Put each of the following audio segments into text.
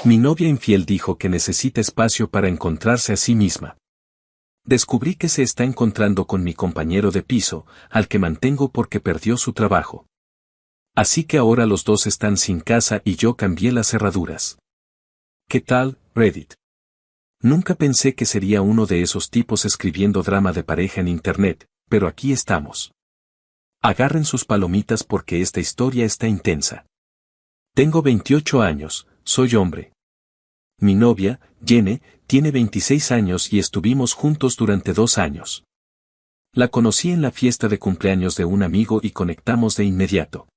Mi novia infiel dijo que necesita espacio para encontrarse a sí misma. Descubrí que se está encontrando con mi compañero de piso, al que mantengo porque perdió su trabajo. Así que ahora los dos están sin casa y yo cambié las cerraduras. ¿Qué tal, Reddit? Nunca pensé que sería uno de esos tipos escribiendo drama de pareja en internet, pero aquí estamos. Agarren sus palomitas porque esta historia está intensa. Tengo 28 años, soy hombre. Mi novia, Jenny, tiene 26 años y estuvimos juntos durante 2 años. La conocí en la fiesta de cumpleaños de un amigo y conectamos de inmediato.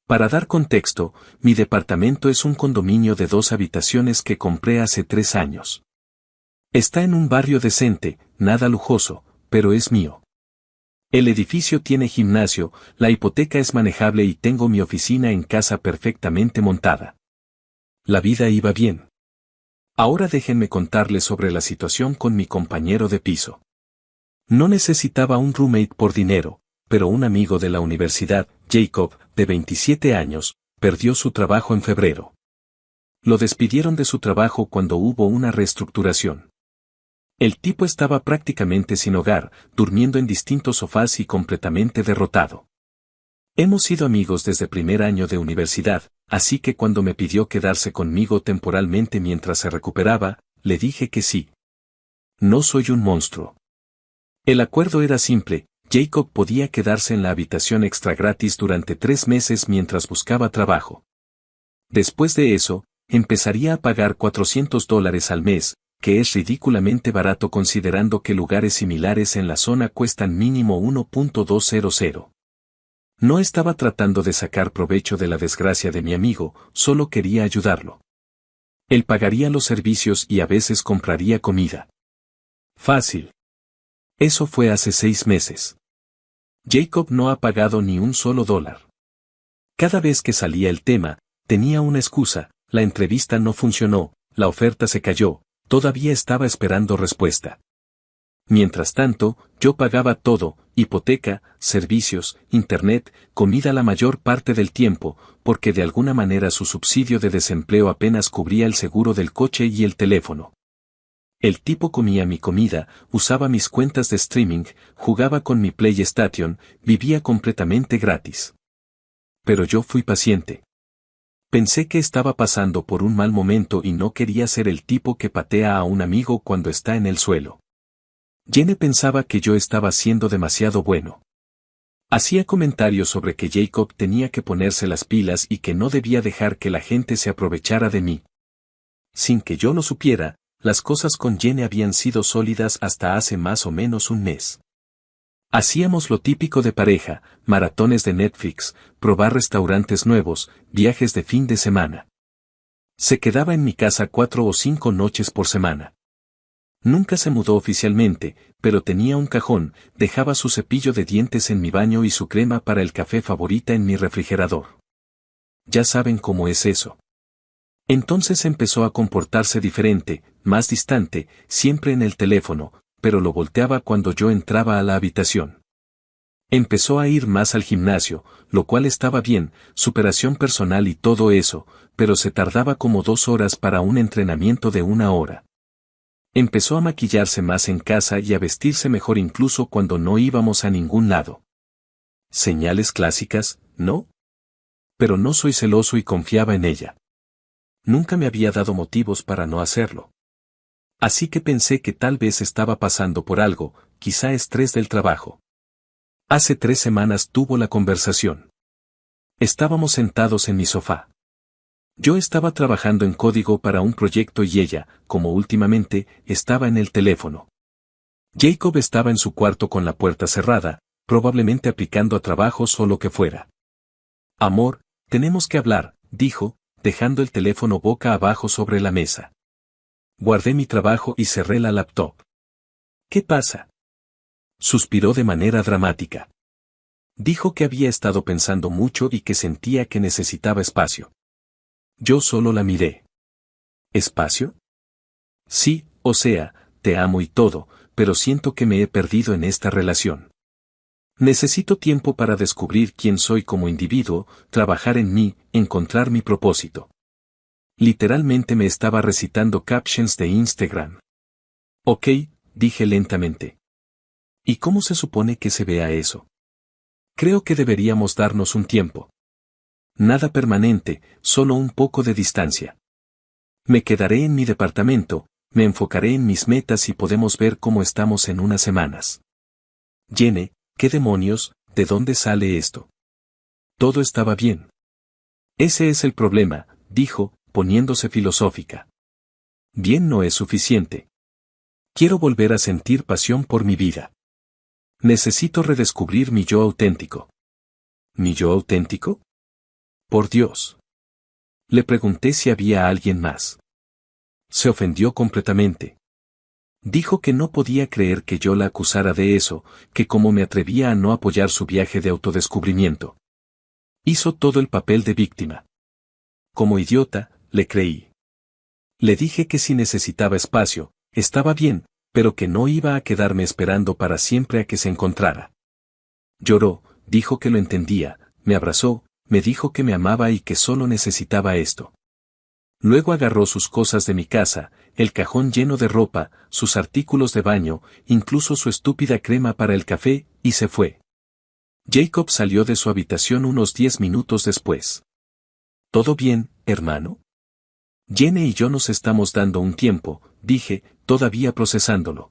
Para dar contexto, mi departamento es un condominio de 2 habitaciones que compré hace 3 años. Está en un barrio decente, nada lujoso, pero es mío. El edificio tiene gimnasio, la hipoteca es manejable y tengo mi oficina en casa perfectamente montada. La vida iba bien. Ahora déjenme contarles sobre la situación con mi compañero de piso. No necesitaba un roommate por dinero, pero un amigo de la universidad, Jacob, de 27 años, perdió su trabajo en febrero. Lo despidieron de su trabajo cuando hubo una reestructuración. El tipo estaba prácticamente sin hogar, durmiendo en distintos sofás y completamente derrotado. Hemos sido amigos desde primer año de universidad, así que cuando me pidió quedarse conmigo temporalmente mientras se recuperaba, le dije que sí. No soy un monstruo. El acuerdo era simple, Jacob podía quedarse en la habitación extra gratis durante 3 meses mientras buscaba trabajo. Después de eso, empezaría a pagar $400 al mes, que es ridículamente barato considerando que lugares similares en la zona cuestan mínimo 1.200. No estaba tratando de sacar provecho de la desgracia de mi amigo, solo quería ayudarlo. Él pagaría los servicios y a veces compraría comida. Fácil. Eso fue hace 6 meses. Jacob no ha pagado ni un solo dólar. Cada vez que salía el tema, tenía una excusa, la entrevista no funcionó, la oferta se cayó, todavía estaba esperando respuesta. Mientras tanto, yo pagaba todo, hipoteca, servicios, internet, comida la mayor parte del tiempo, porque de alguna manera su subsidio de desempleo apenas cubría el seguro del coche y el teléfono. El tipo comía mi comida, usaba mis cuentas de streaming, jugaba con mi PlayStation, vivía completamente gratis. Pero yo fui paciente. Pensé que estaba pasando por un mal momento y no quería ser el tipo que patea a un amigo cuando está en el suelo. Jenny pensaba que yo estaba siendo demasiado bueno. Hacía comentarios sobre que Jacob tenía que ponerse las pilas y que no debía dejar que la gente se aprovechara de mí. Sin que yo lo supiera, las cosas con Jenny habían sido sólidas hasta hace más o menos un mes. Hacíamos lo típico de pareja, maratones de Netflix, probar restaurantes nuevos, viajes de fin de semana. Se quedaba en mi casa 4 o 5 noches por semana. Nunca se mudó oficialmente, pero tenía un cajón, dejaba su cepillo de dientes en mi baño y su crema para el café favorita en mi refrigerador. Ya saben cómo es eso. Entonces empezó a comportarse diferente, más distante, siempre en el teléfono, pero lo volteaba cuando yo entraba a la habitación. Empezó a ir más al gimnasio, lo cual estaba bien, superación personal y todo eso, pero se tardaba como 2 horas para un entrenamiento de 1 hora. Empezó a maquillarse más en casa y a vestirse mejor incluso cuando no íbamos a ningún lado. Señales clásicas, ¿no? Pero no soy celoso y confiaba en ella. Nunca me había dado motivos para no hacerlo. Así que pensé que tal vez estaba pasando por algo, quizá estrés del trabajo. Hace 3 semanas tuvo la conversación. Estábamos sentados en mi sofá. Yo estaba trabajando en código para un proyecto y ella, como últimamente, estaba en el teléfono. Jacob estaba en su cuarto con la puerta cerrada, probablemente aplicando a trabajos o lo que fuera. Amor, tenemos que hablar, dijo, dejando el teléfono boca abajo sobre la mesa. Guardé mi trabajo y cerré la laptop. ¿Qué pasa? Suspiró de manera dramática. Dijo que había estado pensando mucho y que sentía que necesitaba espacio. Yo solo la miré. ¿Espacio? Sí, o sea, te amo y todo, pero siento que me he perdido en esta relación. Necesito tiempo para descubrir quién soy como individuo, trabajar en mí, encontrar mi propósito. Literalmente me estaba recitando captions de Instagram. Ok, dije lentamente. ¿Y cómo se supone que se vea eso? Creo que deberíamos darnos un tiempo. Nada permanente, solo un poco de distancia. Me quedaré en mi departamento, me enfocaré en mis metas y podemos ver cómo estamos en unas semanas. Jenny, ¿qué demonios, de dónde sale esto? Todo estaba bien. Ese es el problema, dijo, poniéndose filosófica. Bien no es suficiente. Quiero volver a sentir pasión por mi vida. Necesito redescubrir mi yo auténtico. ¿Mi yo auténtico? Por Dios. Le pregunté si había alguien más. Se ofendió completamente. Dijo que no podía creer que yo la acusara de eso, que cómo me atrevía a no apoyar su viaje de autodescubrimiento. Hizo todo el papel de víctima. Como idiota, le creí. Le dije que si necesitaba espacio, estaba bien, pero que no iba a quedarme esperando para siempre a que se encontrara. Lloró, dijo que lo entendía, me abrazó, me dijo que me amaba y que solo necesitaba esto. Luego agarró sus cosas de mi casa, el cajón lleno de ropa, sus artículos de baño, incluso su estúpida crema para el café, y se fue. Jacob salió de su habitación unos 10 minutos después. ¿Todo bien, hermano? Jenny y yo nos estamos dando un tiempo, dije, todavía procesándolo.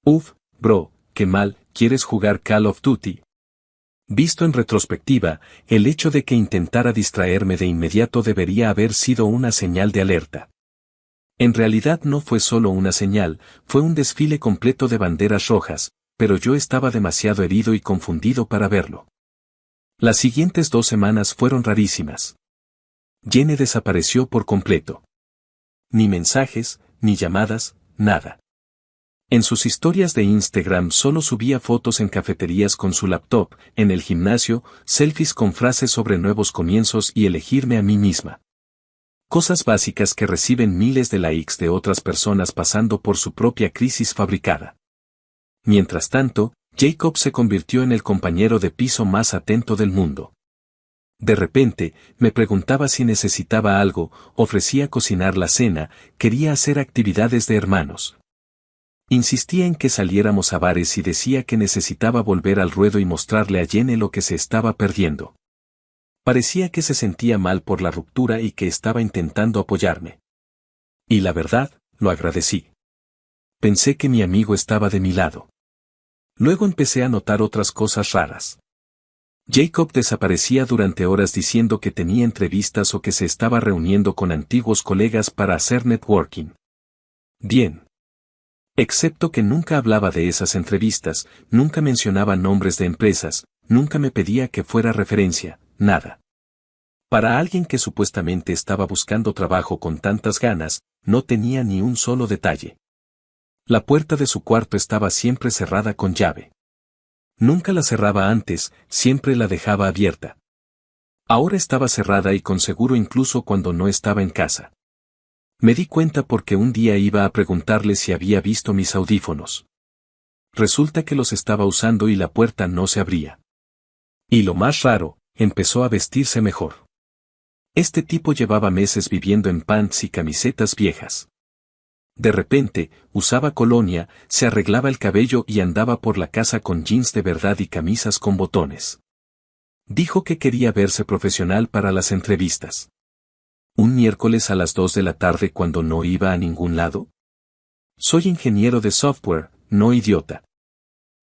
Uf, bro, qué mal, ¿quieres jugar Call of Duty? Visto en retrospectiva, el hecho de que intentara distraerme de inmediato debería haber sido una señal de alerta. En realidad no fue solo una señal, fue un desfile completo de banderas rojas, pero yo estaba demasiado herido y confundido para verlo. Las siguientes 2 semanas fueron rarísimas. Jenny desapareció por completo. Ni mensajes, ni llamadas, nada. En sus historias de Instagram solo subía fotos en cafeterías con su laptop, en el gimnasio, selfies con frases sobre nuevos comienzos y elegirme a mí misma. Cosas básicas que reciben miles de likes de otras personas pasando por su propia crisis fabricada. Mientras tanto, Jacob se convirtió en el compañero de piso más atento del mundo. De repente, me preguntaba si necesitaba algo, ofrecía cocinar la cena, quería hacer actividades de hermanos. Insistía en que saliéramos a bares y decía que necesitaba volver al ruedo y mostrarle a Jenny lo que se estaba perdiendo. Parecía que se sentía mal por la ruptura y que estaba intentando apoyarme. Y la verdad, lo agradecí. Pensé que mi amigo estaba de mi lado. Luego empecé a notar otras cosas raras. Jacob desaparecía durante horas diciendo que tenía entrevistas o que se estaba reuniendo con antiguos colegas para hacer networking. Bien. Excepto que nunca hablaba de esas entrevistas, nunca mencionaba nombres de empresas, nunca me pedía que fuera referencia, nada. Para alguien que supuestamente estaba buscando trabajo con tantas ganas, no tenía ni un solo detalle. La puerta de su cuarto estaba siempre cerrada con llave. Nunca la cerraba antes, siempre la dejaba abierta. Ahora estaba cerrada y con seguro incluso cuando no estaba en casa. Me di cuenta porque un día iba a preguntarle si había visto mis audífonos. Resulta que los estaba usando y la puerta no se abría. Y lo más raro, empezó a vestirse mejor. Este tipo llevaba meses viviendo en pants y camisetas viejas. De repente, usaba colonia, se arreglaba el cabello y andaba por la casa con jeans de verdad y camisas con botones. Dijo que quería verse profesional para las entrevistas. ¿Un miércoles a las 2 de la tarde cuando no iba a ningún lado? Soy ingeniero de software, no idiota.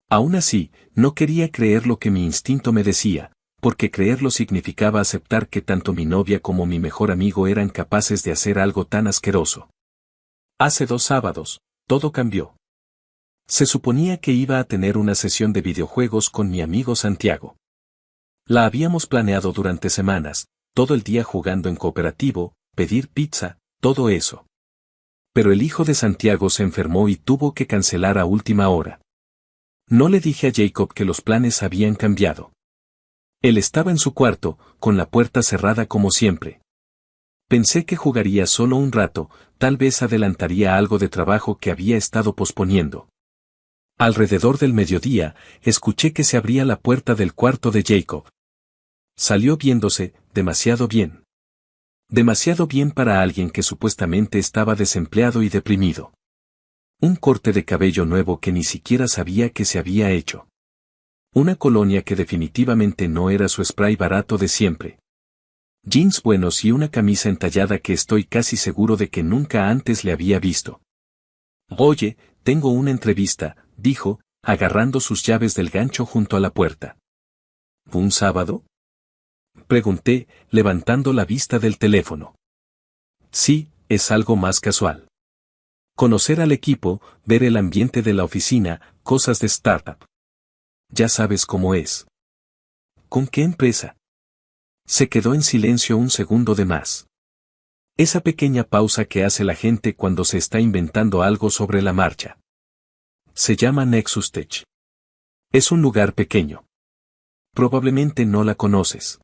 Aún así, no quería creer lo que mi instinto me decía, porque creerlo significaba aceptar que tanto mi novia como mi mejor amigo eran capaces de hacer algo tan asqueroso. Hace 2 sábados, todo cambió. Se suponía que iba a tener una sesión de videojuegos con mi amigo Santiago. La habíamos planeado durante semanas, todo el día jugando en cooperativo, pedir pizza, todo eso. Pero el hijo de Santiago se enfermó y tuvo que cancelar a última hora. No le dije a Jacob que los planes habían cambiado. Él estaba en su cuarto, con la puerta cerrada como siempre. Pensé que jugaría solo un rato, tal vez adelantaría algo de trabajo que había estado posponiendo. Alrededor del mediodía, escuché que se abría la puerta del cuarto de Jacob. Salió viéndose, demasiado bien. Demasiado bien para alguien que supuestamente estaba desempleado y deprimido. Un corte de cabello nuevo que ni siquiera sabía que se había hecho. Una colonia que definitivamente no era su spray barato de siempre. Jeans buenos y una camisa entallada que estoy casi seguro de que nunca antes le había visto. Oye, tengo una entrevista, dijo, agarrando sus llaves del gancho junto a la puerta. ¿Un sábado? Pregunté, levantando la vista del teléfono. Sí, es algo más casual. Conocer al equipo, ver el ambiente de la oficina, cosas de startup. Ya sabes cómo es. ¿Con qué empresa? Se quedó en silencio un segundo de más. Esa pequeña pausa que hace la gente cuando se está inventando algo sobre la marcha. Se llama Nexus Tech. Es un lugar pequeño. Probablemente no la conoces.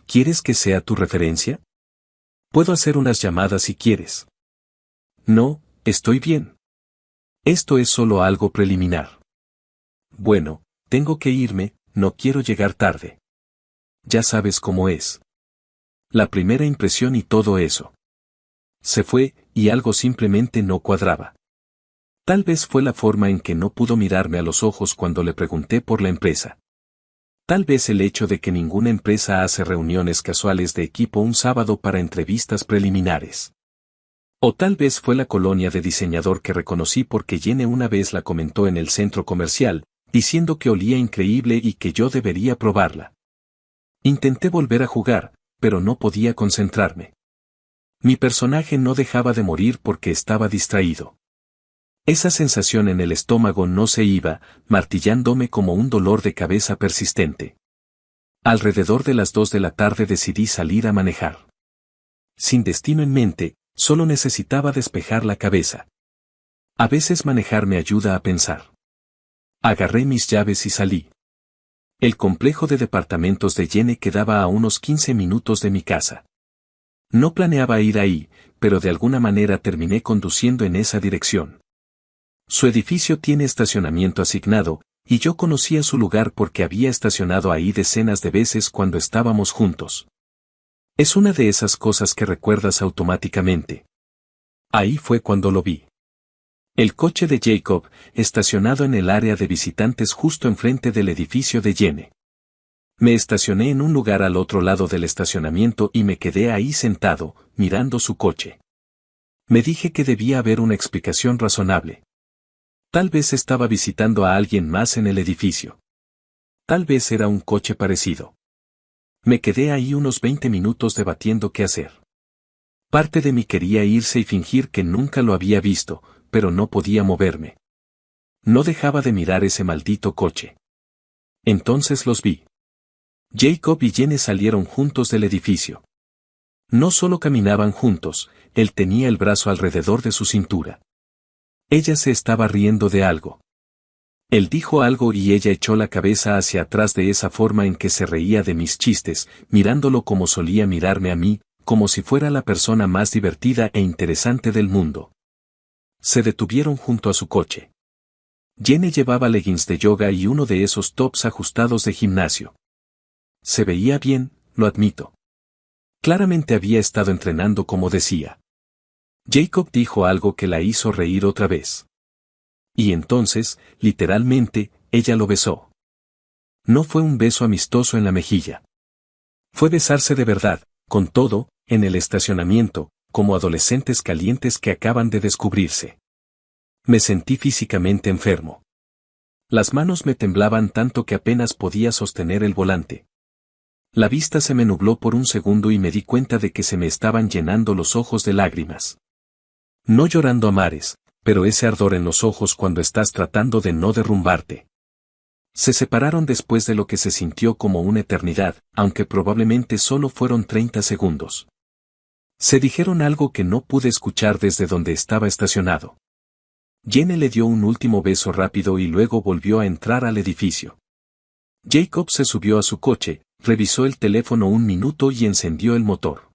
¿Quieres que sea tu referencia? Puedo hacer unas llamadas si quieres. No, estoy bien. Esto es solo algo preliminar. Bueno, tengo que irme, no quiero llegar tarde. Ya sabes cómo es. La primera impresión y todo eso. Se fue, y algo simplemente no cuadraba. Tal vez fue la forma en que no pudo mirarme a los ojos cuando le pregunté por la empresa. Tal vez el hecho de que ninguna empresa hace reuniones casuales de equipo un sábado para entrevistas preliminares. O tal vez fue la colonia de diseñador que reconocí porque Jenny una vez la comentó en el centro comercial, diciendo que olía increíble y que yo debería probarla. Intenté volver a jugar, pero no podía concentrarme. Mi personaje no dejaba de morir porque estaba distraído. Esa sensación en el estómago no se iba, martillándome como un dolor de cabeza persistente. Alrededor de las 2 de la tarde decidí salir a manejar. Sin destino en mente, solo necesitaba despejar la cabeza. A veces manejar me ayuda a pensar. Agarré mis llaves y salí. El complejo de departamentos de Jenny quedaba a unos 15 minutos de mi casa. No planeaba ir ahí, pero de alguna manera terminé conduciendo en esa dirección. Su edificio tiene estacionamiento asignado, y yo conocía su lugar porque había estacionado ahí decenas de veces cuando estábamos juntos. Es una de esas cosas que recuerdas automáticamente. Ahí fue cuando lo vi. El coche de Jacob, estacionado en el área de visitantes justo enfrente del edificio de Jenny. Me estacioné en un lugar al otro lado del estacionamiento y me quedé ahí sentado, mirando su coche. Me dije que debía haber una explicación razonable. Tal vez estaba visitando a alguien más en el edificio. Tal vez era un coche parecido. Me quedé ahí unos 20 minutos debatiendo qué hacer. Parte de mí quería irse y fingir que nunca lo había visto, pero no podía moverme. No dejaba de mirar ese maldito coche. Entonces los vi. Jacob y Jenny salieron juntos del edificio. No solo caminaban juntos, él tenía el brazo alrededor de su cintura. Ella se estaba riendo de algo. Él dijo algo y ella echó la cabeza hacia atrás de esa forma en que se reía de mis chistes, mirándolo como solía mirarme a mí, como si fuera la persona más divertida e interesante del mundo. Se detuvieron junto a su coche. Jenny llevaba leggings de yoga y uno de esos tops ajustados de gimnasio. Se veía bien, lo admito. Claramente había estado entrenando como decía. Jacob dijo algo que la hizo reír otra vez. Y entonces, literalmente, ella lo besó. No fue un beso amistoso en la mejilla. Fue besarse de verdad, con todo, en el estacionamiento, como adolescentes calientes que acaban de descubrirse. Me sentí físicamente enfermo. Las manos me temblaban tanto que apenas podía sostener el volante. La vista se me nubló por un segundo y me di cuenta de que se me estaban llenando los ojos de lágrimas. No llorando a mares, pero ese ardor en los ojos cuando estás tratando de no derrumbarte. Se separaron después de lo que se sintió como una eternidad, aunque probablemente solo fueron 30 segundos. Se dijeron algo que no pude escuchar desde donde estaba estacionado. Jenny le dio un último beso rápido y luego volvió a entrar al edificio. Jacob se subió a su coche, revisó el teléfono un minuto y encendió el motor.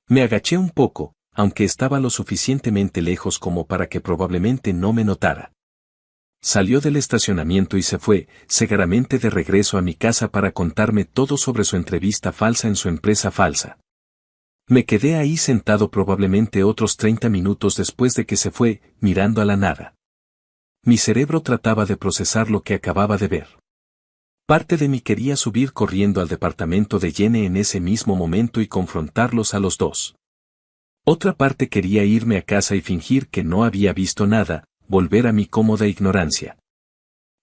Me agaché un poco, aunque estaba lo suficientemente lejos como para que probablemente no me notara. Salió del estacionamiento y se fue, seguramente de regreso a mi casa para contarme todo sobre su entrevista falsa en su empresa falsa. Me quedé ahí sentado probablemente otros 30 minutos después de que se fue, mirando a la nada. Mi cerebro trataba de procesar lo que acababa de ver. Parte de mí quería subir corriendo al departamento de Jenny en ese mismo momento y confrontarlos a los dos. Otra parte quería irme a casa y fingir que no había visto nada, volver a mi cómoda ignorancia.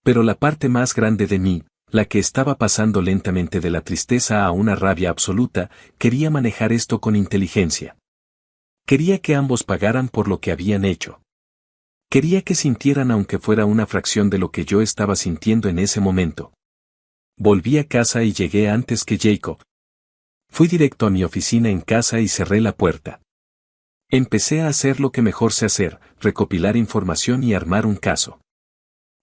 Pero la parte más grande de mí, la que estaba pasando lentamente de la tristeza a una rabia absoluta, quería manejar esto con inteligencia. Quería que ambos pagaran por lo que habían hecho. Quería que sintieran aunque fuera una fracción de lo que yo estaba sintiendo en ese momento. Volví a casa y llegué antes que Jacob. Fui directo a mi oficina en casa y cerré la puerta. Empecé a hacer lo que mejor sé hacer, recopilar información y armar un caso.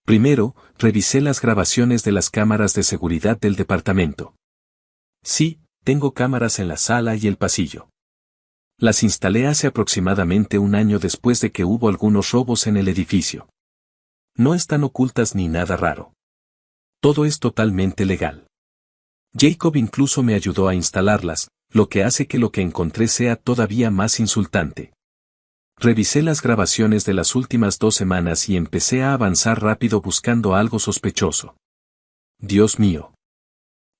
Primero, revisé las grabaciones de las cámaras de seguridad del departamento. Sí, tengo cámaras en la sala y el pasillo. Las instalé hace aproximadamente un año después de que hubo algunos robos en el edificio. No están ocultas ni nada raro. Todo es totalmente legal. Jacob incluso me ayudó a instalarlas, lo que hace que lo que encontré sea todavía más insultante. Revisé las grabaciones de las últimas 2 semanas y empecé a avanzar rápido buscando algo sospechoso. Dios mío.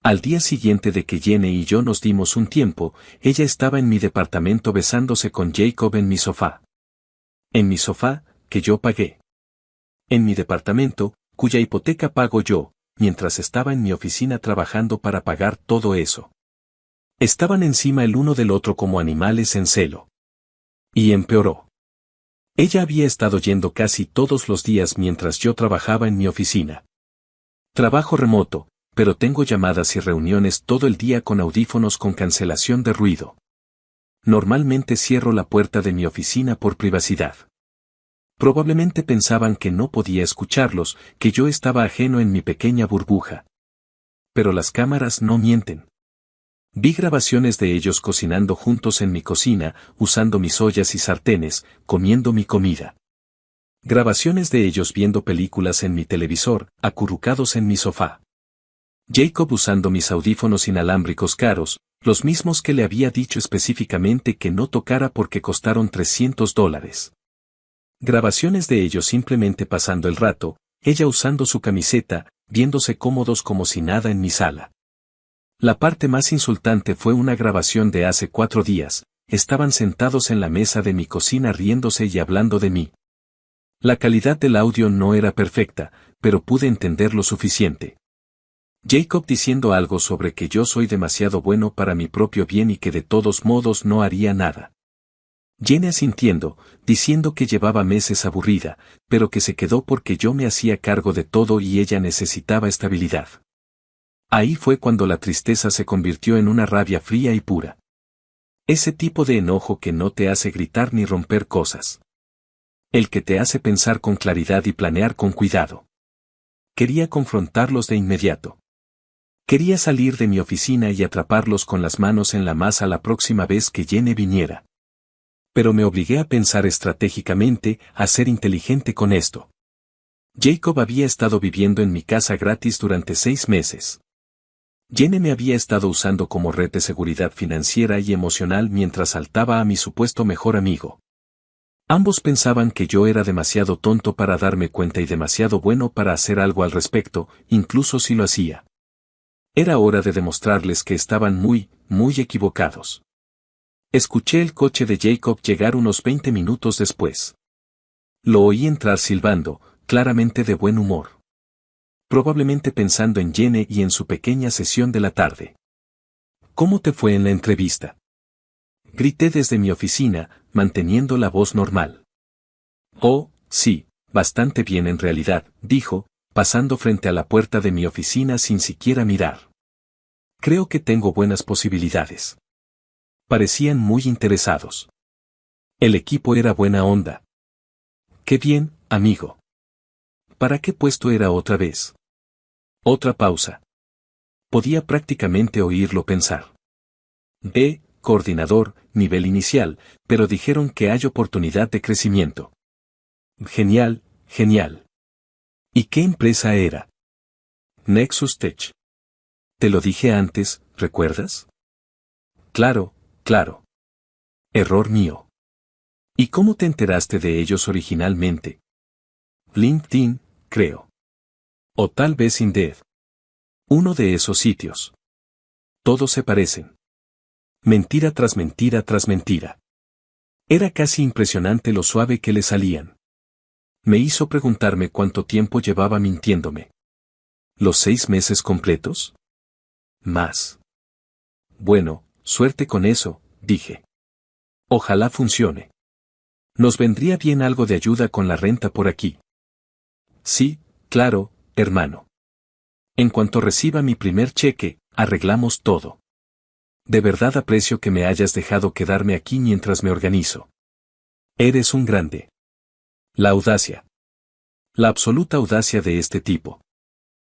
Al día siguiente de que Jenny y yo nos dimos un tiempo, ella estaba en mi departamento besándose con Jacob en mi sofá. En mi sofá, que yo pagué. En mi departamento, cuya hipoteca pago yo, mientras estaba en mi oficina trabajando para pagar todo eso. Estaban encima el uno del otro como animales en celo. Y empeoró. Ella había estado yendo casi todos los días mientras yo trabajaba en mi oficina. Trabajo remoto, pero tengo llamadas y reuniones todo el día con audífonos con cancelación de ruido. Normalmente cierro la puerta de mi oficina por privacidad. Probablemente pensaban que no podía escucharlos, que yo estaba ajeno en mi pequeña burbuja. Pero las cámaras no mienten. Vi grabaciones de ellos cocinando juntos en mi cocina, usando mis ollas y sartenes, comiendo mi comida. Grabaciones de ellos viendo películas en mi televisor, acurrucados en mi sofá. Jacob usando mis audífonos inalámbricos caros, los mismos que le había dicho específicamente que no tocara porque costaron $300. Grabaciones de ellos simplemente pasando el rato, ella usando su camiseta, viéndose cómodos como si nada en mi sala. La parte más insultante fue una grabación de hace 4 días, estaban sentados en la mesa de mi cocina riéndose y hablando de mí. La calidad del audio no era perfecta, pero pude entender lo suficiente. Jacob diciendo algo sobre que yo soy demasiado bueno para mi propio bien y que de todos modos no haría nada. Jenny asintiendo, diciendo que llevaba meses aburrida, pero que se quedó porque yo me hacía cargo de todo y ella necesitaba estabilidad. Ahí fue cuando la tristeza se convirtió en una rabia fría y pura. Ese tipo de enojo que no te hace gritar ni romper cosas. El que te hace pensar con claridad y planear con cuidado. Quería confrontarlos de inmediato. Quería salir de mi oficina y atraparlos con las manos en la masa la próxima vez que Jenny viniera. Pero me obligué a pensar estratégicamente, a ser inteligente con esto. Jacob había estado viviendo en mi casa gratis durante 6 meses. Jenny me había estado usando como red de seguridad financiera y emocional mientras saltaba a mi supuesto mejor amigo. Ambos pensaban que yo era demasiado tonto para darme cuenta y demasiado bueno para hacer algo al respecto, incluso si lo hacía. Era hora de demostrarles que estaban muy equivocados. Escuché el coche de Jacob llegar unos 20 minutos después. Lo oí entrar silbando, claramente de buen humor. Probablemente pensando en Jenny y en su pequeña sesión de la tarde. ¿Cómo te fue en la entrevista? Grité desde mi oficina, manteniendo la voz normal. Oh, sí, bastante bien en realidad, dijo, pasando frente a la puerta de mi oficina sin siquiera mirar. Creo que tengo buenas posibilidades. Parecían muy interesados. El equipo era buena onda. Qué bien, amigo. ¿Para qué puesto era otra vez? Otra pausa. Podía prácticamente oírlo pensar. Coordinador, nivel inicial, pero dijeron que hay oportunidad de crecimiento. Genial, genial. ¿Y qué empresa era? Nexus Tech. Te lo dije antes, ¿recuerdas? Claro, claro. Error mío. ¿Y cómo te enteraste de ellos originalmente? LinkedIn, creo. O tal vez Indeed. Uno de esos sitios. Todos se parecen. Mentira tras mentira tras mentira. Era casi impresionante lo suave que le salían. Me hizo preguntarme cuánto tiempo llevaba mintiéndome. ¿Los 6 meses completos? Más. Bueno, suerte con eso, dije. Ojalá funcione. Nos vendría bien algo de ayuda con la renta por aquí. Sí, claro, hermano. En cuanto reciba mi primer cheque, arreglamos todo. De verdad aprecio que me hayas dejado quedarme aquí mientras me organizo. Eres un grande. La audacia. La absoluta audacia de este tipo.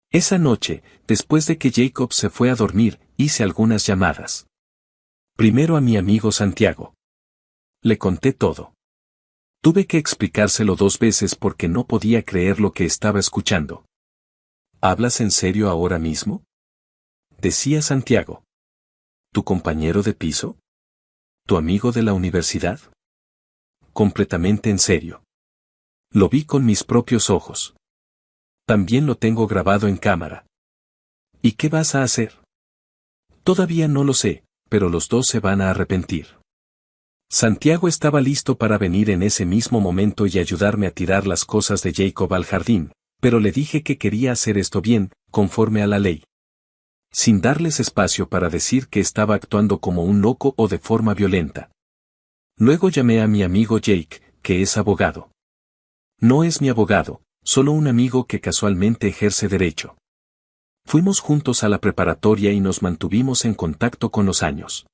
Esa noche, después de que Jacob se fue a dormir, hice algunas llamadas. Primero a mi amigo Santiago. Le conté todo. Tuve que explicárselo 2 veces porque no podía creer lo que estaba escuchando. ¿Hablas en serio ahora mismo? Decía Santiago. ¿Tu compañero de piso? ¿Tu amigo de la universidad? Completamente en serio. Lo vi con mis propios ojos. También lo tengo grabado en cámara. ¿Y qué vas a hacer? Todavía no lo sé, pero los dos se van a arrepentir. Santiago estaba listo para venir en ese mismo momento y ayudarme a tirar las cosas de Jacob al jardín, pero le dije que quería hacer esto bien, conforme a la ley. Sin darles espacio para decir que estaba actuando como un loco o de forma violenta. Luego llamé a mi amigo Jake, que es abogado. No es mi abogado, solo un amigo que casualmente ejerce derecho. Fuimos juntos a la preparatoria y nos mantuvimos en contacto con los años.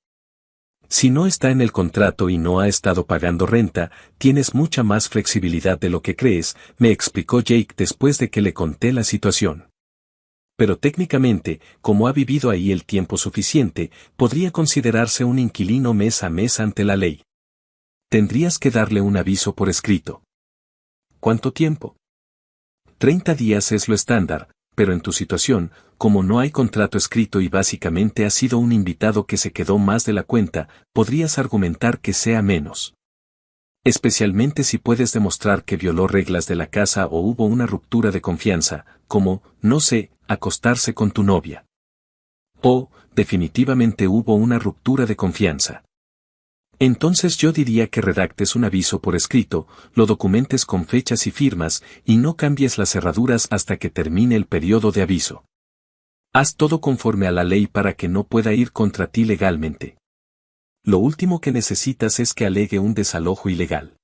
Si no está en el contrato y no ha estado pagando renta, tienes mucha más flexibilidad de lo que crees, me explicó Jake después de que le conté la situación. Pero técnicamente, como ha vivido ahí el tiempo suficiente, podría considerarse un inquilino mes a mes ante la ley. Tendrías que darle un aviso por escrito. ¿Cuánto tiempo? 30 días es lo estándar, pero en tu situación, como no hay contrato escrito y básicamente has sido un invitado que se quedó más de la cuenta, podrías argumentar que sea menos. Especialmente si puedes demostrar que violó reglas de la casa o hubo una ruptura de confianza, como, no sé, acostarse con tu novia. O, definitivamente hubo una ruptura de confianza. Entonces yo diría que redactes un aviso por escrito, lo documentes con fechas y firmas, y no cambies las cerraduras hasta que termine el periodo de aviso. Haz todo conforme a la ley para que no pueda ir contra ti legalmente. Lo último que necesitas es que alegue un desalojo ilegal.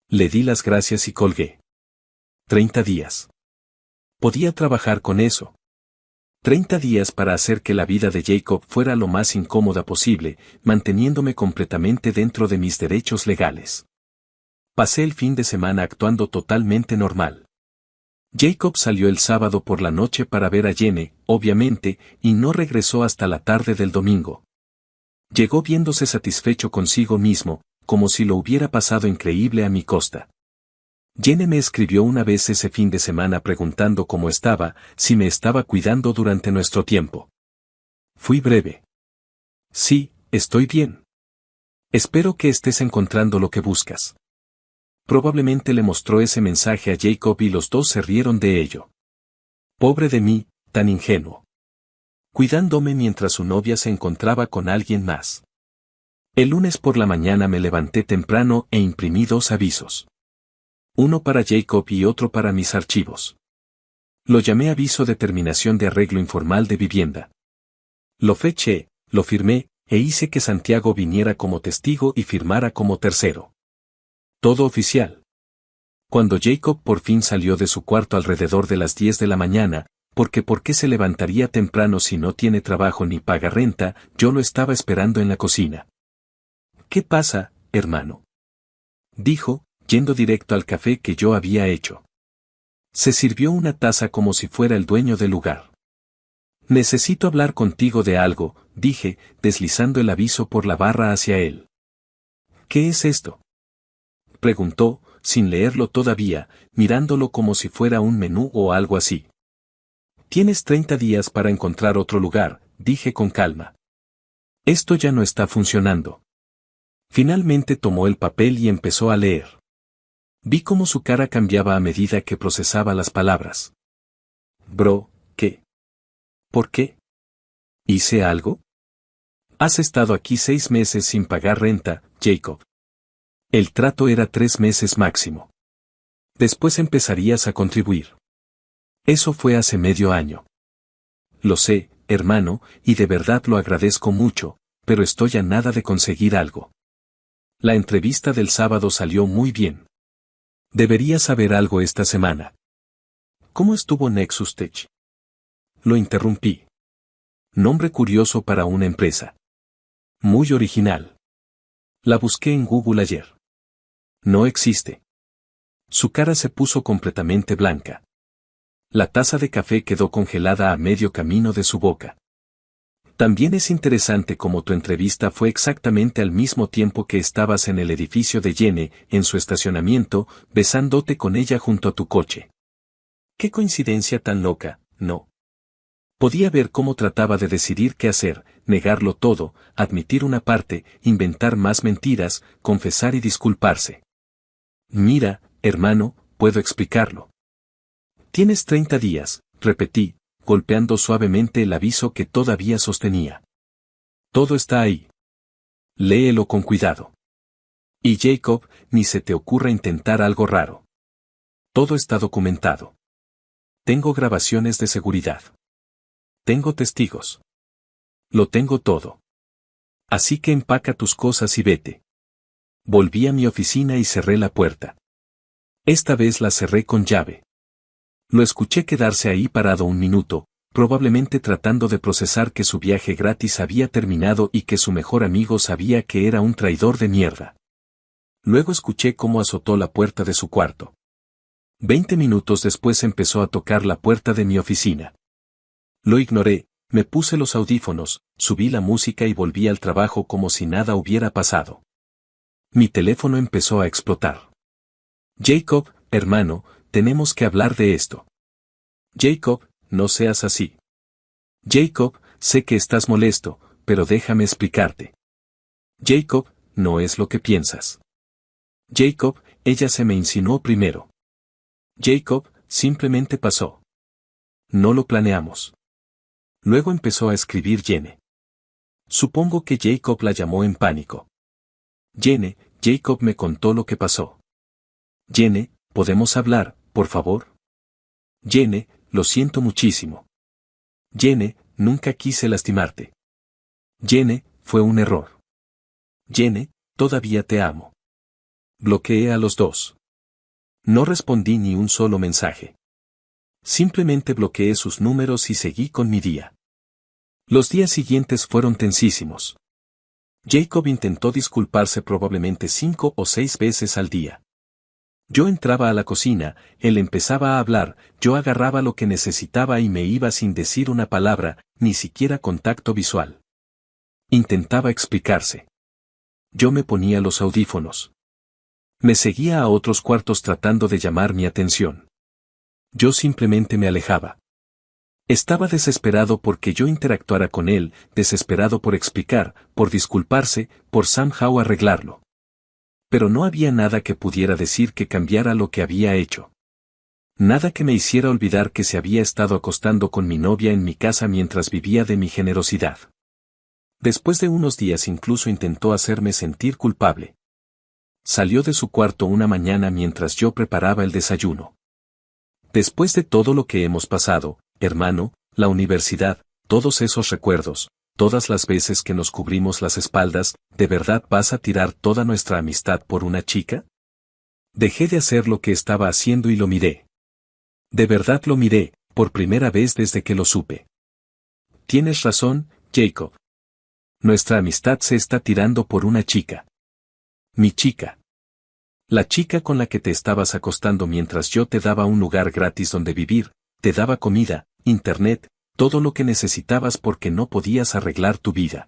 Le di las gracias y colgué. 30 días. Podía trabajar con eso. 30 días para hacer que la vida de Jacob fuera lo más incómoda posible, manteniéndome completamente dentro de mis derechos legales. Pasé el fin de semana actuando totalmente normal. Jacob salió el sábado por la noche para ver a Jenny, obviamente, y no regresó hasta la tarde del domingo. Llegó viéndose satisfecho consigo mismo, como si lo hubiera pasado increíble a mi costa. Jenny me escribió una vez ese fin de semana preguntando cómo estaba, si me estaba cuidando durante nuestro tiempo. Fui breve. Sí, estoy bien. Espero que estés encontrando lo que buscas. Probablemente le mostró ese mensaje a Jacob y los dos se rieron de ello. Pobre de mí, tan ingenuo. Cuidándome mientras su novia se encontraba con alguien más. El lunes por la mañana me levanté temprano e imprimí 2 avisos. Uno para Jacob y otro para mis archivos. Lo llamé aviso de terminación de arreglo informal de vivienda. Lo feché, lo firmé, e hice que Santiago viniera como testigo y firmara como tercero. Todo oficial. Cuando Jacob por fin salió de su cuarto alrededor de las 10 de la mañana, porque ¿por qué se levantaría temprano si no tiene trabajo ni paga renta? Yo lo estaba esperando en la cocina. ¿Qué pasa, hermano? Dijo, yendo directo al café que yo había hecho. Se sirvió una taza como si fuera el dueño del lugar. Necesito hablar contigo de algo, dije, deslizando el aviso por la barra hacia él. ¿Qué es esto? Preguntó, sin leerlo todavía, mirándolo como si fuera un menú o algo así. Tienes 30 días para encontrar otro lugar, dije con calma. Esto ya no está funcionando. Finalmente tomó el papel y empezó a leer. Vi cómo su cara cambiaba a medida que procesaba las palabras. Bro, ¿qué? ¿Por qué? ¿Hice algo? Has estado aquí 6 meses sin pagar renta, Jacob. El trato era 3 meses máximo. Después empezarías a contribuir. Eso fue hace medio año. Lo sé, hermano, y de verdad lo agradezco mucho, pero estoy a nada de conseguir algo. La entrevista del sábado salió muy bien. Deberías saber algo esta semana. ¿Cómo estuvo Nexus Tech? Lo interrumpí. Nombre curioso para una empresa. Muy original. La busqué en Google ayer. No existe. Su cara se puso completamente blanca. La taza de café quedó congelada a medio camino de su boca. También es interesante cómo tu entrevista fue exactamente al mismo tiempo que estabas en el edificio de Jenny, en su estacionamiento, besándote con ella junto a tu coche. Qué coincidencia tan loca, ¿no? Podía ver cómo trataba de decidir qué hacer, negarlo todo, admitir una parte, inventar más mentiras, confesar y disculparse. Mira, hermano, puedo explicarlo. Tienes 30 días, repetí, golpeando suavemente el aviso que todavía sostenía. Todo está ahí. Léelo con cuidado. Y Jacob, ni se te ocurra intentar algo raro. Todo está documentado. Tengo grabaciones de seguridad. Tengo testigos. Lo tengo todo. Así que empaca tus cosas y vete. Volví a mi oficina y cerré la puerta. Esta vez la cerré con llave. Lo escuché quedarse ahí parado un minuto, probablemente tratando de procesar que su viaje gratis había terminado y que su mejor amigo sabía que era un traidor de mierda. Luego escuché cómo azotó la puerta de su cuarto. 20 minutos después empezó a tocar la puerta de mi oficina. Lo ignoré, me puse los audífonos, subí la música y volví al trabajo como si nada hubiera pasado. Mi teléfono empezó a explotar. Jacob, hermano, tenemos que hablar de esto. Jacob, no seas así. Jacob, sé que estás molesto, pero déjame explicarte. Jacob, no es lo que piensas. Jacob, ella se me insinuó primero. Jacob, simplemente pasó. No lo planeamos. Luego empezó a escribir Jenny. Supongo que Jacob la llamó en pánico. Jenny, Jacob me contó lo que pasó. Jenny, ¿podemos hablar, por favor? Jenny, lo siento muchísimo. Jenny, nunca quise lastimarte. Jenny, fue un error. Jenny, todavía te amo. Bloqueé a los dos. No respondí ni un solo mensaje. Simplemente bloqueé sus números y seguí con mi día. Los días siguientes fueron tensísimos. Jacob intentó disculparse probablemente 5 o 6 veces al día. Yo entraba a la cocina, él empezaba a hablar, yo agarraba lo que necesitaba y me iba sin decir una palabra, ni siquiera contacto visual. Intentaba explicarse. Yo me ponía los audífonos. Me seguía a otros cuartos tratando de llamar mi atención. Yo simplemente me alejaba. Estaba desesperado porque yo interactuara con él, desesperado por explicar, por disculparse, por somehow arreglarlo. Pero no había nada que pudiera decir que cambiara lo que había hecho. Nada que me hiciera olvidar que se había estado acostando con mi novia en mi casa mientras vivía de mi generosidad. Después de unos días incluso intentó hacerme sentir culpable. Salió de su cuarto una mañana mientras yo preparaba el desayuno. Después de todo lo que hemos pasado, hermano, la universidad, todos esos recuerdos, todas las veces que nos cubrimos las espaldas, ¿de verdad vas a tirar toda nuestra amistad por una chica? Dejé de hacer lo que estaba haciendo y lo miré. De verdad lo miré, por primera vez desde que lo supe. Tienes razón, Jacob. Nuestra amistad se está tirando por una chica. Mi chica. La chica con la que te estabas acostando mientras yo te daba un lugar gratis donde vivir, te daba comida, internet, todo lo que necesitabas porque no podías arreglar tu vida.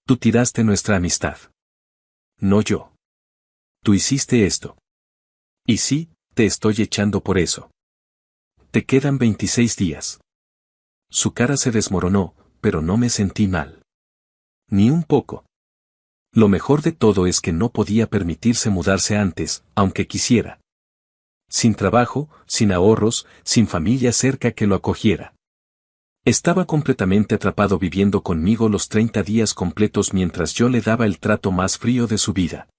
Tú tiraste nuestra amistad. No yo. Tú hiciste esto. Y sí, te estoy echando por eso. Te quedan 26 días. Su cara se desmoronó, pero no me sentí mal. Ni un poco. Lo mejor de todo es que no podía permitirse mudarse antes, aunque quisiera. Sin trabajo, sin ahorros, sin familia cerca que lo acogiera. Estaba completamente atrapado viviendo conmigo los 30 días completos mientras yo le daba el trato más frío de su vida.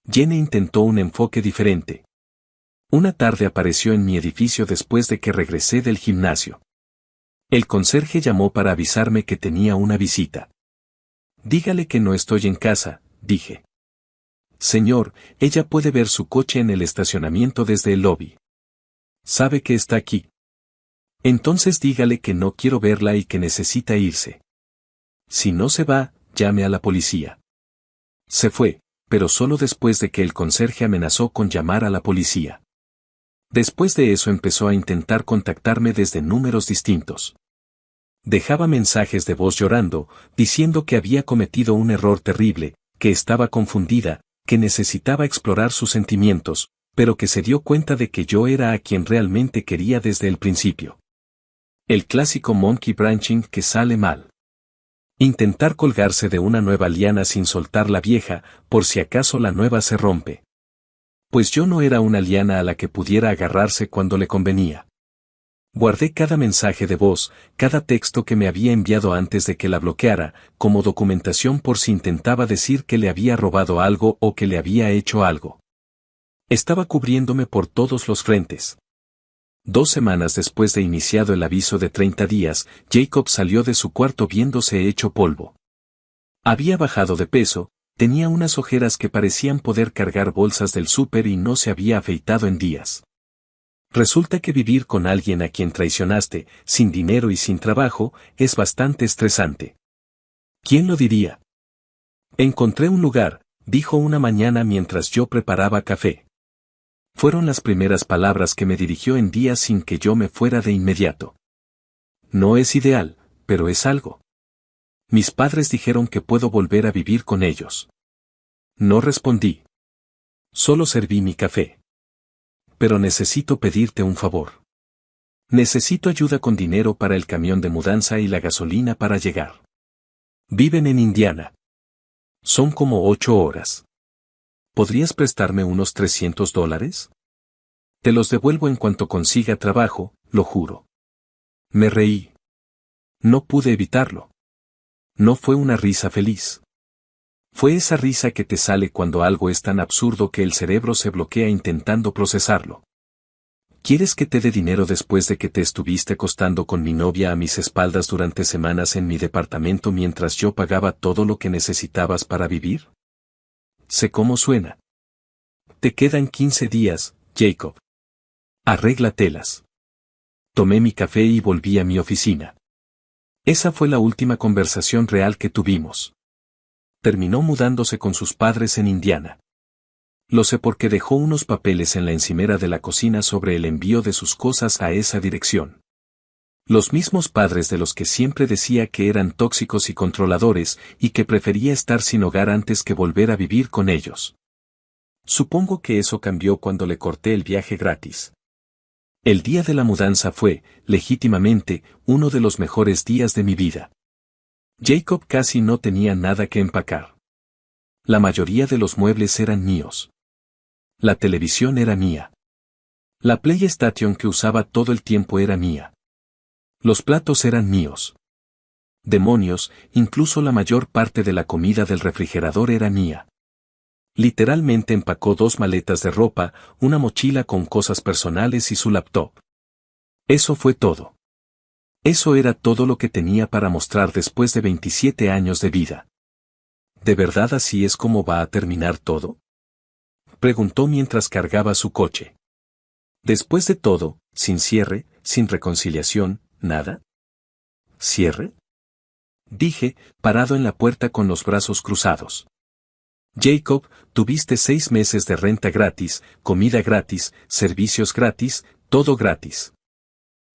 Jenny intentó un enfoque diferente. Una tarde apareció en mi edificio después de que regresé del gimnasio. El conserje llamó para avisarme que tenía una visita. Dígale que no estoy en casa, dije. Señor, ella puede ver su coche en el estacionamiento desde el lobby. ¿Sabe que está aquí? Entonces dígale que no quiero verla y que necesita irse. Si no se va, llame a la policía. Se fue, pero solo después de que el conserje amenazó con llamar a la policía. Después de eso empezó a intentar contactarme desde números distintos. Dejaba mensajes de voz llorando, diciendo que había cometido un error terrible, que estaba confundida, que necesitaba explorar sus sentimientos, pero que se dio cuenta de que yo era a quien realmente quería desde el principio. El clásico monkey branching que sale mal. Intentar colgarse de una nueva liana sin soltar la vieja, por si acaso la nueva se rompe. Pues yo no era una liana a la que pudiera agarrarse cuando le convenía. Guardé cada mensaje de voz, cada texto que me había enviado antes de que la bloqueara, como documentación por si intentaba decir que le había robado algo o que le había hecho algo. Estaba cubriéndome por todos los frentes. 2 semanas después de iniciado el aviso de 30 días, Jacob salió de su cuarto viéndose hecho polvo. Había bajado de peso, tenía unas ojeras que parecían poder cargar bolsas del súper y no se había afeitado en días. Resulta que vivir con alguien a quien traicionaste, sin dinero y sin trabajo, es bastante estresante. ¿Quién lo diría? Encontré un lugar, dijo una mañana mientras yo preparaba café. Fueron las primeras palabras que me dirigió en días sin que yo me fuera de inmediato. No es ideal, pero es algo. Mis padres dijeron que puedo volver a vivir con ellos. No respondí. Solo serví mi café. Pero necesito pedirte un favor. Necesito ayuda con dinero para el camión de mudanza y la gasolina para llegar. Viven en Indiana. Son como 8 horas. ¿Podrías prestarme unos $300? Te los devuelvo en cuanto consiga trabajo, lo juro. Me reí. No pude evitarlo. No fue una risa feliz. Fue esa risa que te sale cuando algo es tan absurdo que el cerebro se bloquea intentando procesarlo. ¿Quieres que te dé dinero después de que te estuviste acostando con mi novia a mis espaldas durante semanas en mi departamento mientras yo pagaba todo lo que necesitabas para vivir? Sé cómo suena. Te quedan 15 días, Jacob. Arréglatelas. Tomé mi café y volví a mi oficina. Esa fue la última conversación real que tuvimos. Terminó mudándose con sus padres en Indiana. Lo sé porque dejó unos papeles en la encimera de la cocina sobre el envío de sus cosas a esa dirección. Los mismos padres de los que siempre decía que eran tóxicos y controladores y que prefería estar sin hogar antes que volver a vivir con ellos. Supongo que eso cambió cuando le corté el viaje gratis. El día de la mudanza fue, legítimamente, uno de los mejores días de mi vida. Jacob casi no tenía nada que empacar. La mayoría de los muebles eran míos. La televisión era mía. La PlayStation que usaba todo el tiempo era mía. Los platos eran míos. Demonios, incluso la mayor parte de la comida del refrigerador era mía. Literalmente empacó 2 maletas de ropa, una mochila con cosas personales y su laptop. Eso fue todo. Eso era todo lo que tenía para mostrar después de 27 años de vida. ¿De verdad así es como va a terminar todo? Preguntó mientras cargaba su coche. Después de todo, sin cierre, sin reconciliación, ¿nada? ¿Cierre? Dije, parado en la puerta con los brazos cruzados. Jacob, tuviste 6 meses de renta gratis, comida gratis, servicios gratis, todo gratis.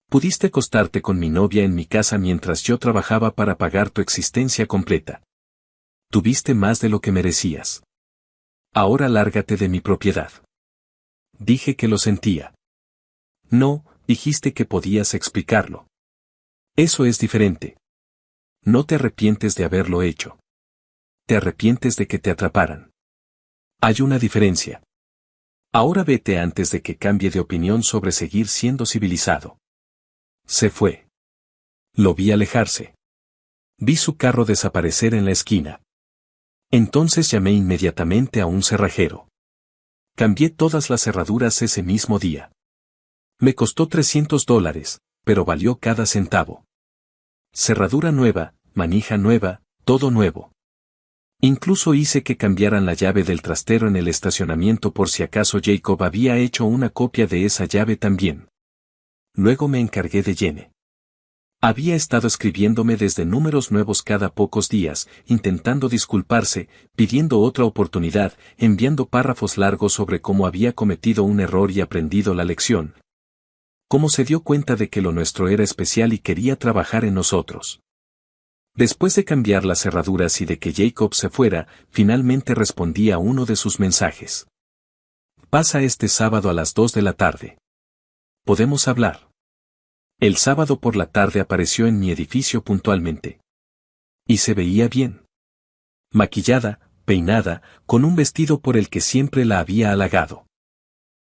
Pudiste acostarte con mi novia en mi casa mientras yo trabajaba para pagar tu existencia completa. Tuviste más de lo que merecías. Ahora lárgate de mi propiedad. Dije que lo sentía. No, dijiste que podías explicarlo. Eso es diferente. No te arrepientes de haberlo hecho. te arrepientes de que te atraparan. Hay una diferencia. Ahora vete antes de que cambie de opinión sobre seguir siendo civilizado. Se fue. Lo vi alejarse. Vi su carro desaparecer en la esquina. Entonces llamé inmediatamente a un cerrajero. Cambié todas las cerraduras ese mismo día. Me costó $300, pero valió cada centavo. Cerradura nueva, manija nueva, todo nuevo. Incluso hice que cambiaran la llave del trastero en el estacionamiento por si acaso Jacob había hecho una copia de esa llave también. Luego me encargué de Jenny. Había estado escribiéndome desde números nuevos cada pocos días, intentando disculparse, pidiendo otra oportunidad, enviando párrafos largos sobre cómo había cometido un error y aprendido la lección. Cómo se dio cuenta de que lo nuestro era especial y quería trabajar en nosotros. Después de cambiar las cerraduras y de que Jacob se fuera, finalmente respondí a uno de sus mensajes. Pasa este sábado a las 2 de la tarde. ¿Podemos hablar? El sábado por la tarde apareció en mi edificio puntualmente. Y se veía bien. Maquillada, peinada, con un vestido por el que siempre la había halagado.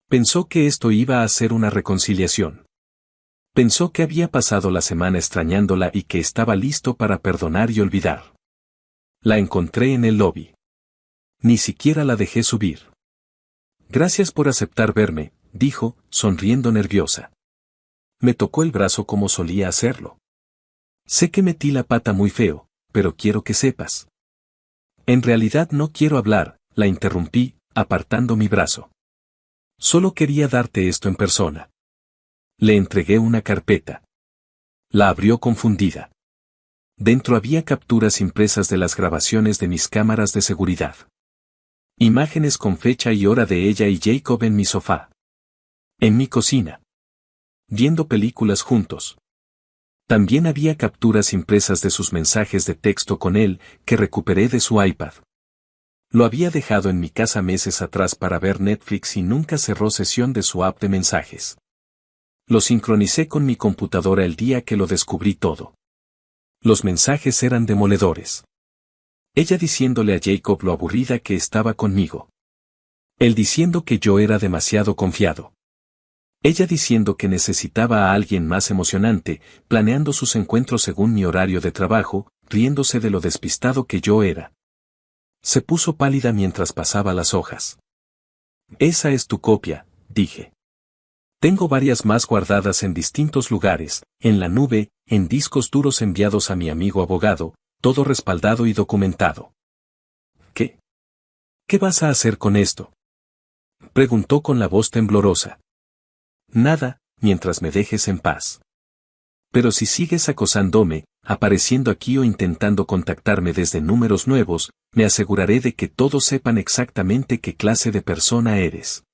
Pensó que esto iba a ser una reconciliación. Pensó que había pasado la semana extrañándola y que estaba listo para perdonar y olvidar. La encontré en el lobby. Ni siquiera la dejé subir. Gracias por aceptar verme, dijo, sonriendo nerviosa. Me tocó el brazo como solía hacerlo. Sé que metí la pata muy feo, pero quiero que sepas. En realidad no quiero hablar, la interrumpí, apartando mi brazo. Solo quería darte esto en persona. Le entregué una carpeta. La abrió confundida. Dentro había capturas impresas de las grabaciones de mis cámaras de seguridad. Imágenes con fecha y hora de ella y Jacob en mi sofá. En mi cocina. Viendo películas juntos. También había capturas impresas de sus mensajes de texto con él, que recuperé de su iPad. Lo había dejado en mi casa meses atrás para ver Netflix y nunca cerró sesión de su app de mensajes. Lo sincronicé con mi computadora el día que lo descubrí todo. Los mensajes eran demoledores. Ella diciéndole a Jacob lo aburrida que estaba conmigo. Él diciendo que yo era demasiado confiado. Ella diciendo que necesitaba a alguien más emocionante, planeando sus encuentros según mi horario de trabajo, riéndose de lo despistado que yo era. Se puso pálida mientras pasaba las hojas. Esa es tu copia, dije. Tengo varias más guardadas en distintos lugares, en la nube, en discos duros enviados a mi amigo abogado, todo respaldado y documentado. ¿Qué? ¿Qué vas a hacer con esto? Preguntó con la voz temblorosa. Nada, mientras me dejes en paz. Pero si sigues acosándome, apareciendo aquí o intentando contactarme desde números nuevos, me aseguraré de que todos sepan exactamente qué clase de persona eres.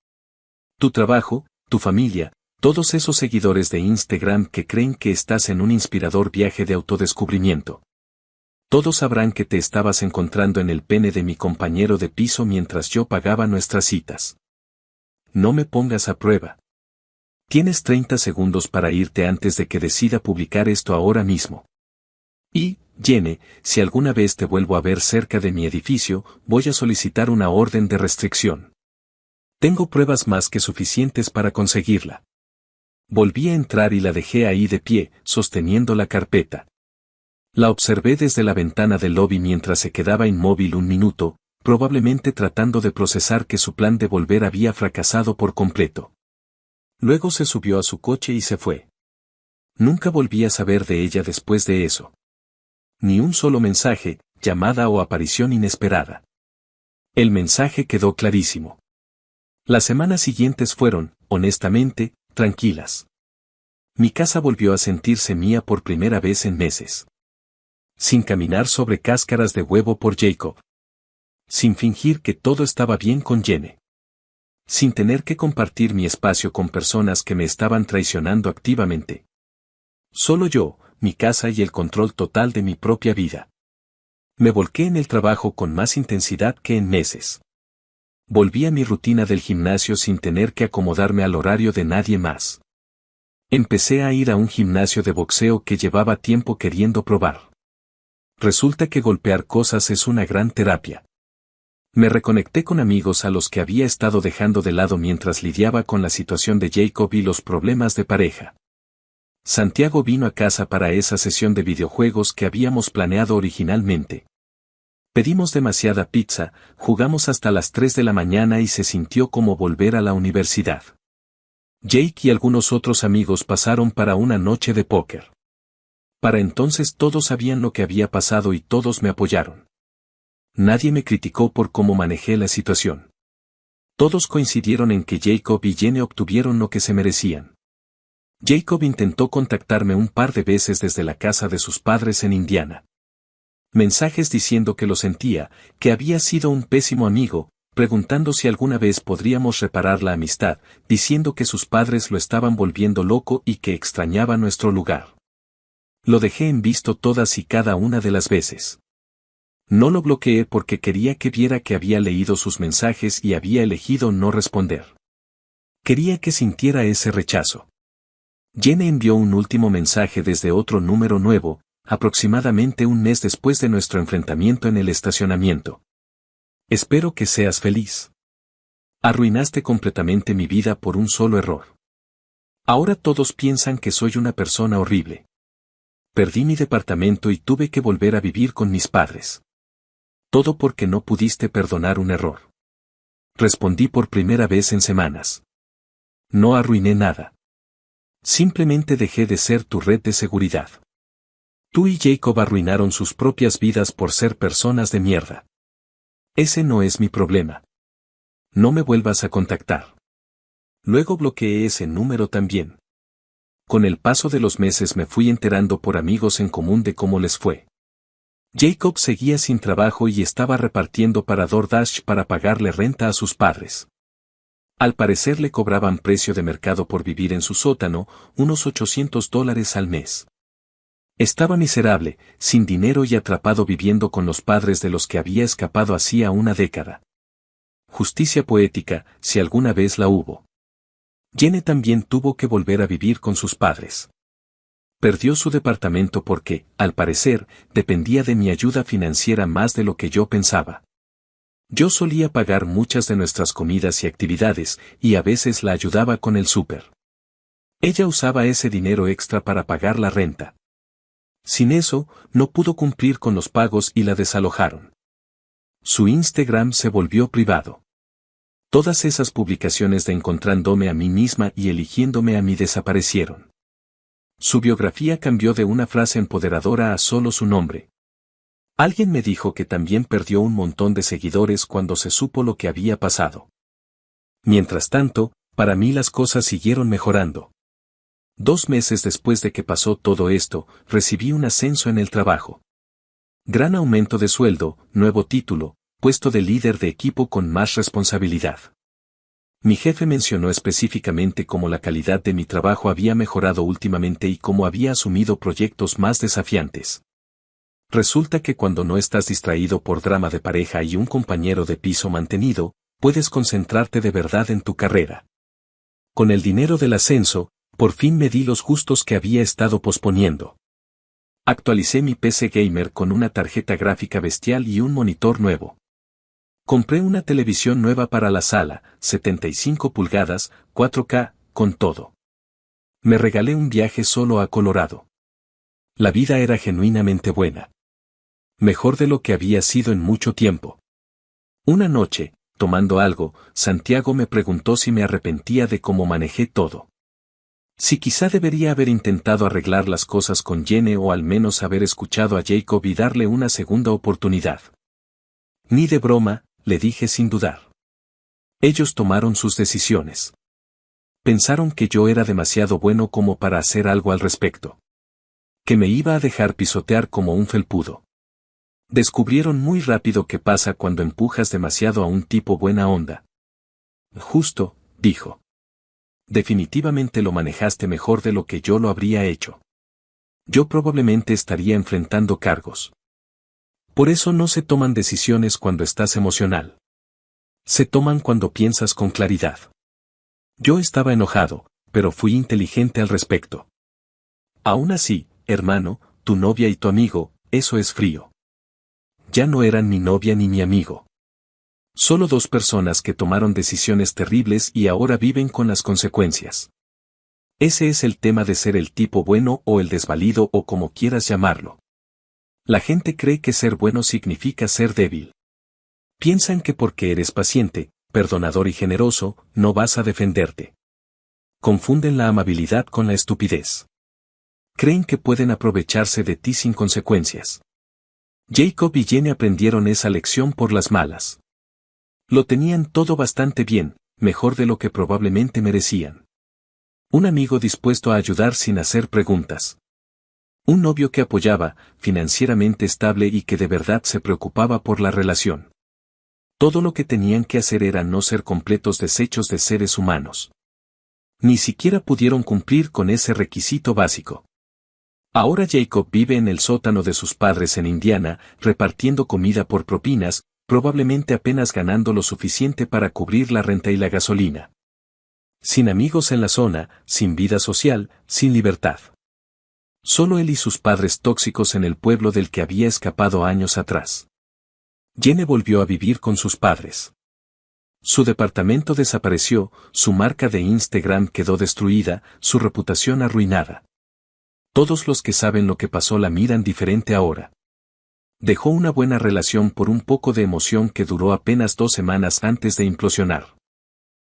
Tu trabajo, tu familia, todos esos seguidores de Instagram que creen que estás en un inspirador viaje de autodescubrimiento. Todos sabrán que te estabas encontrando en el pene de mi compañero de piso mientras yo pagaba nuestras citas. No me pongas a prueba. Tienes 30 segundos para irte antes de que decida publicar esto ahora mismo. Y, Jenny, si alguna vez te vuelvo a ver cerca de mi edificio, voy a solicitar una orden de restricción. Tengo pruebas más que suficientes para conseguirla. Volví a entrar y la dejé ahí de pie, sosteniendo la carpeta. La observé desde la ventana del lobby mientras se quedaba inmóvil un minuto, probablemente tratando de procesar que su plan de volver había fracasado por completo. Luego se subió a su coche y se fue. Nunca volví a saber de ella después de eso. Ni un solo mensaje, llamada o aparición inesperada. El mensaje quedó clarísimo. Las semanas siguientes fueron, honestamente, tranquilas. Mi casa volvió a sentirse mía por primera vez en meses. Sin caminar sobre cáscaras de huevo por Jacob. Sin fingir que todo estaba bien con Jenny. Sin tener que compartir mi espacio con personas que me estaban traicionando activamente. Solo yo, mi casa y el control total de mi propia vida. Me volqué en el trabajo con más intensidad que en meses. Volví a mi rutina del gimnasio sin tener que acomodarme al horario de nadie más. Empecé a ir a un gimnasio de boxeo que llevaba tiempo queriendo probar. Resulta que golpear cosas es una gran terapia. Me reconecté con amigos a los que había estado dejando de lado mientras lidiaba con la situación de Jacob y los problemas de pareja. Santiago vino a casa para esa sesión de videojuegos que habíamos planeado originalmente. Pedimos demasiada pizza, jugamos hasta las 3 de la mañana y se sintió como volver a la universidad. Jake y algunos otros amigos pasaron para una noche de póker. Para entonces todos sabían lo que había pasado y todos me apoyaron. Nadie me criticó por cómo manejé la situación. Todos coincidieron en que Jacob y Jenny obtuvieron lo que se merecían. Jacob intentó contactarme un par de veces desde la casa de sus padres en Indiana. Mensajes diciendo que lo sentía, que había sido un pésimo amigo, preguntando si alguna vez podríamos reparar la amistad, diciendo que sus padres lo estaban volviendo loco y que extrañaba nuestro lugar. Lo dejé en visto todas y cada una de las veces. No lo bloqueé porque quería que viera que había leído sus mensajes y había elegido no responder. Quería que sintiera ese rechazo. Jenny envió un último mensaje desde otro número nuevo, aproximadamente un mes después de nuestro enfrentamiento en el estacionamiento. Espero que seas feliz. Arruinaste completamente mi vida por un solo error. Ahora todos piensan que soy una persona horrible. Perdí mi departamento y tuve que volver a vivir con mis padres. Todo porque no pudiste perdonar un error. Respondí por primera vez en semanas. No arruiné nada. Simplemente dejé de ser tu red de seguridad. Tú y Jacob arruinaron sus propias vidas por ser personas de mierda. Ese no es mi problema. No me vuelvas a contactar. Luego bloqueé ese número también. Con el paso de los meses me fui enterando por amigos en común de cómo les fue. Jacob seguía sin trabajo y estaba repartiendo para DoorDash para pagarle renta a sus padres. Al parecer le cobraban precio de mercado por vivir en su sótano, unos $800 al mes. Estaba miserable, sin dinero y atrapado viviendo con los padres de los que había escapado hacía una década. Justicia poética, si alguna vez la hubo. Jenny también tuvo que volver a vivir con sus padres. Perdió su departamento porque, al parecer, dependía de mi ayuda financiera más de lo que yo pensaba. Yo solía pagar muchas de nuestras comidas y actividades, y a veces la ayudaba con el súper. Ella usaba ese dinero extra para pagar la renta. Sin eso, no pudo cumplir con los pagos y la desalojaron. Su Instagram se volvió privado. Todas esas publicaciones de encontrándome a mí misma y eligiéndome a mí desaparecieron. Su biografía cambió de una frase empoderadora a solo su nombre. Alguien me dijo que también perdió un montón de seguidores cuando se supo lo que había pasado. Mientras tanto, para mí las cosas siguieron mejorando. 2 meses después de que pasó todo esto, recibí un ascenso en el trabajo. Gran aumento de sueldo, nuevo título, puesto de líder de equipo con más responsabilidad. Mi jefe mencionó específicamente cómo la calidad de mi trabajo había mejorado últimamente y cómo había asumido proyectos más desafiantes. Resulta que cuando no estás distraído por drama de pareja y un compañero de piso mantenido, puedes concentrarte de verdad en tu carrera. Con el dinero del ascenso, por fin me di los gustos que había estado posponiendo. Actualicé mi PC gamer con una tarjeta gráfica bestial y un monitor nuevo. Compré una televisión nueva para la sala, 75 pulgadas, 4K, con todo. Me regalé un viaje solo a Colorado. La vida era genuinamente buena. Mejor de lo que había sido en mucho tiempo. Una noche, tomando algo, Santiago me preguntó si me arrepentía de cómo manejé todo. Si quizá debería haber intentado arreglar las cosas con Jenny o al menos haber escuchado a Jacob y darle una segunda oportunidad. Ni de broma, le dije sin dudar. Ellos tomaron sus decisiones. Pensaron que yo era demasiado bueno como para hacer algo al respecto. Que me iba a dejar pisotear como un felpudo. Descubrieron muy rápido qué pasa cuando empujas demasiado a un tipo buena onda. Justo, dijo. Definitivamente lo manejaste mejor de lo que yo lo habría hecho. Yo probablemente estaría enfrentando cargos. Por eso no se toman decisiones cuando estás emocional. Se toman cuando piensas con claridad. Yo estaba enojado, pero fui inteligente al respecto. Aún así, hermano, tu novia y tu amigo, eso es frío. Ya no eran mi novia ni mi amigo. Solo dos personas que tomaron decisiones terribles y ahora viven con las consecuencias. Ese es el tema de ser el tipo bueno o el desvalido o como quieras llamarlo. La gente cree que ser bueno significa ser débil. Piensan que porque eres paciente, perdonador y generoso, no vas a defenderte. Confunden la amabilidad con la estupidez. Creen que pueden aprovecharse de ti sin consecuencias. Jacob y Jenny aprendieron esa lección por las malas. Lo tenían todo bastante bien, mejor de lo que probablemente merecían. Un amigo dispuesto a ayudar sin hacer preguntas. Un novio que apoyaba, financieramente estable y que de verdad se preocupaba por la relación. Todo lo que tenían que hacer era no ser completos desechos de seres humanos. Ni siquiera pudieron cumplir con ese requisito básico. Ahora Jacob vive en el sótano de sus padres en Indiana, repartiendo comida por propinas, probablemente apenas ganando lo suficiente para cubrir la renta y la gasolina. Sin amigos en la zona, sin vida social, sin libertad. Solo él y sus padres tóxicos en el pueblo del que había escapado años atrás. Jenny volvió a vivir con sus padres. Su departamento desapareció, su marca de Instagram quedó destruida, su reputación arruinada. Todos los que saben lo que pasó la miran diferente ahora. Dejó una buena relación por un poco de emoción que duró apenas 2 semanas antes de implosionar.